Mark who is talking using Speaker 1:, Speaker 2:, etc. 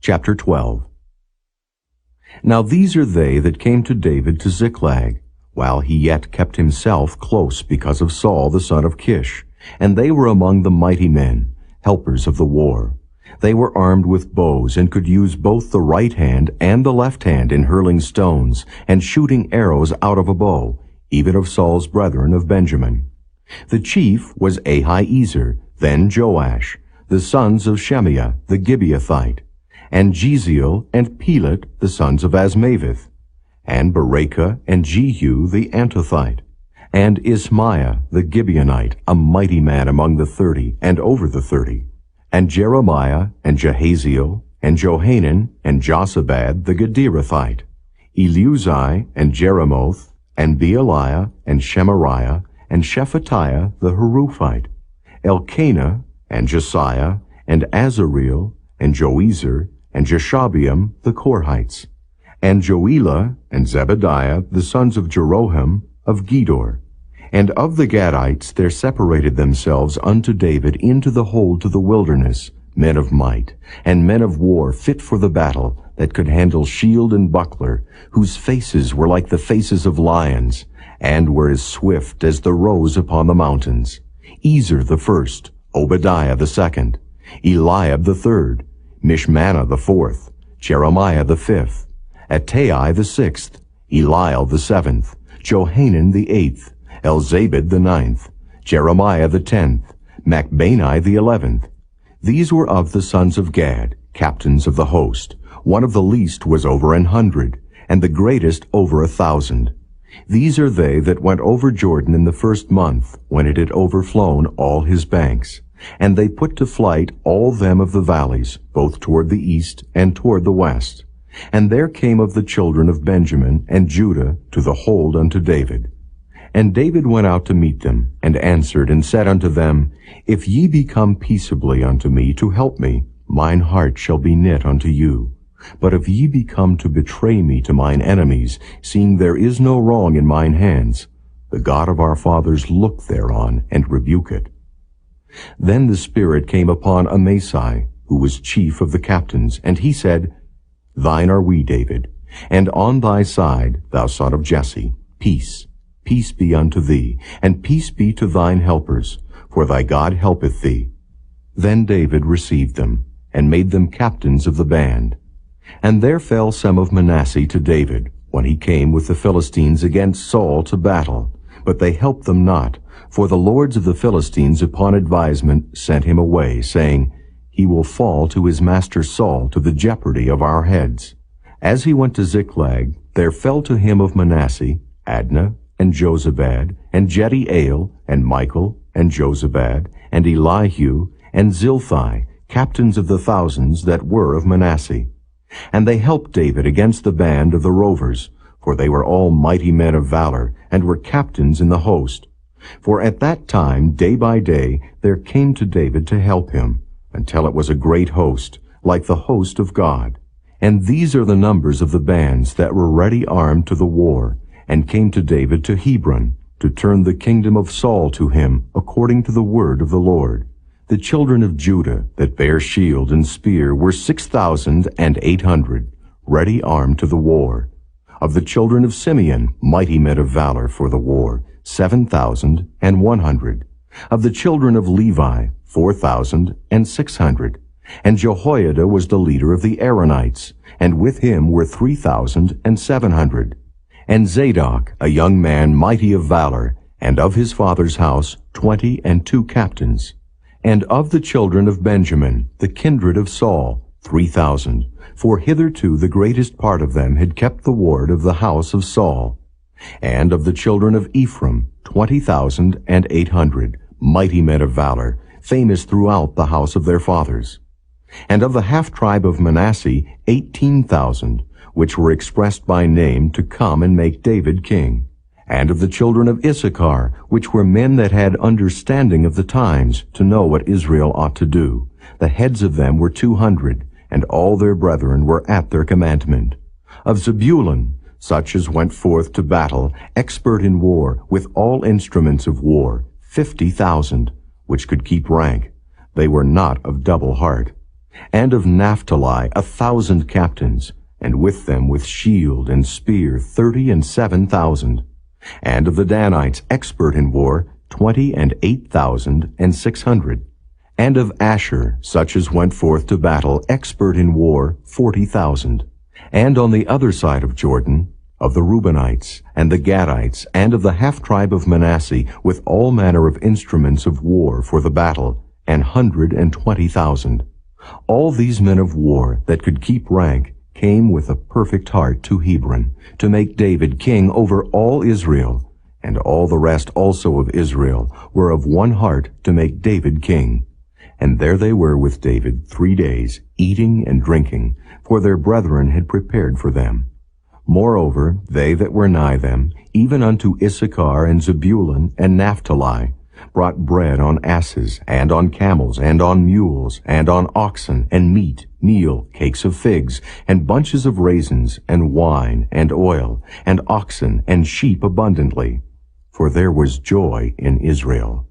Speaker 1: Chapter 12. Now these are they that came to David to Ziklag, while he yet kept himself close because of Saul the son of Kish, and they were among the mighty men, helpers of the war. They were armed with bows, and could use both the right hand and the left hand in hurling stones, and shooting arrows out of a bow, even of Saul's brethren of Benjamin. The chief was Ahiezer, then Joash, the sons of Shemaiah the Gibeathite, and Jeziel and Pelet the sons of Asmaveth, and Berekah and Jehu the Antothite, and Ismaiah the Gibeonite, a mighty man among the 30 and over the 30, and Jeremiah and Jahaziel and Johanan and Josabad the Gederathite, Eleuzai and Jeremoth and Bealiah and Shemariah and Shephatiah the Haruphite, Elkanah and Josiah and Azareel and Joezer and Jeshabeam the Korhites, and Joelah and Zebadiah the sons of Jeroham of Gedor. And of the Gadites there separated themselves unto David into the hold to the wilderness, men of might, and men of war fit for the battle, that could handle shield and buckler, whose faces were like the faces of lions, and were as swift as the roes upon the mountains. Ezer the first, Obadiah the second, Eliab the third, Mishmannah the fourth, Jeremiah the fifth, Attai the sixth, Eliel the seventh, Johanan the eighth, Elzabad the ninth, Jeremiah the 10th, Machbani the 11th. These were of the sons of Gad, captains of the host. One of the least was over 100, and the greatest over 1,000. These are they that went over Jordan in the first month, when it had overflown all his banks. And they put to flight all them of the valleys, both toward the east and toward the west. And there came of the children of Benjamin and Judah to the hold unto David. And David went out to meet them, and answered and said unto them, If ye be come peaceably unto me to help me, mine heart shall be knit unto you. But if ye be come to betray me to mine enemies, seeing there is no wrong in mine hands, the God of our fathers look thereon, and rebuke it. Then the Spirit came upon Amasai, who was chief of the captains, and he said, Thine are we, David, and on thy side, thou son of Jesse, peace. Peace be unto thee, and peace be to thine helpers, for thy God helpeth thee. Then David received them, and made them captains of the band. And there fell some of Manasseh to David, when he came with the Philistines against Saul to battle. But they helped them not, for the lords of the Philistines upon advisement sent him away, saying, He will fall to his master Saul to the jeopardy of our heads. As he went to Ziklag, there fell to him of Manasseh Adnah, and Jozabad, and Jediael, and Michael, and Jozabad, and Elihu, and Zilthai, captains of the thousands that were of Manasseh. And they helped David against the band of the rovers, for they were all mighty men of valor, and were captains in the host. For at that time, day by day, there came to David to help him, until it was a great host, like the host of God. And these are the numbers of the bands that were ready armed to the war, and came to David to Hebron, to turn the kingdom of Saul to him, according to the word of the Lord. The children of Judah that bare shield and spear were 6,800, ready armed to the war. Of the children of Simeon, mighty men of valor for the war, 7,100. Of the children of Levi, 4,600. And Jehoiada was the leader of the Aaronites, and with him were 3,700. And Zadok, a young man mighty of valor, and of his father's house 22 captains. And of the children of Benjamin, the kindred of Saul, 3,000, for hitherto the greatest part of them had kept the ward of the house of Saul. And of the children of Ephraim, 20,800, mighty men of valor, famous throughout the house of their fathers. And of the half-tribe of Manasseh, 18,000, which were expressed by name to come and make David king. And of the children of Issachar, which were men that had understanding of the times, to know what Israel ought to do. The heads of them were 200, and all their brethren were at their commandment. Of Zebulun, such as went forth to battle, expert in war, with all instruments of war, 50,000, which could keep rank. They were not of double heart. And of Naphtali 1,000 captains, and with them with shield and spear 37,000. And of the Danites expert in war 28,600. And of Asher such as went forth to battle expert in war 40,000. And on the other side of Jordan, of the Reubenites, and the Gadites, and of the half-tribe of Manasseh, with all manner of instruments of war for the battle, 120,000. All these men of war that could keep rank came with a perfect heart to Hebron, to make David king over all Israel, and all the rest also of Israel were of one heart to make David king. And there they were with David 3 days, eating and drinking, for their brethren had prepared for them. Moreover, they that were nigh them, even unto Issachar and Zebulun and Naphtali, brought bread on asses, and on camels, and on mules, and on oxen, and meat, meal, cakes of figs, and bunches of raisins, and wine, and oil, and oxen, and sheep abundantly. For there was joy in Israel.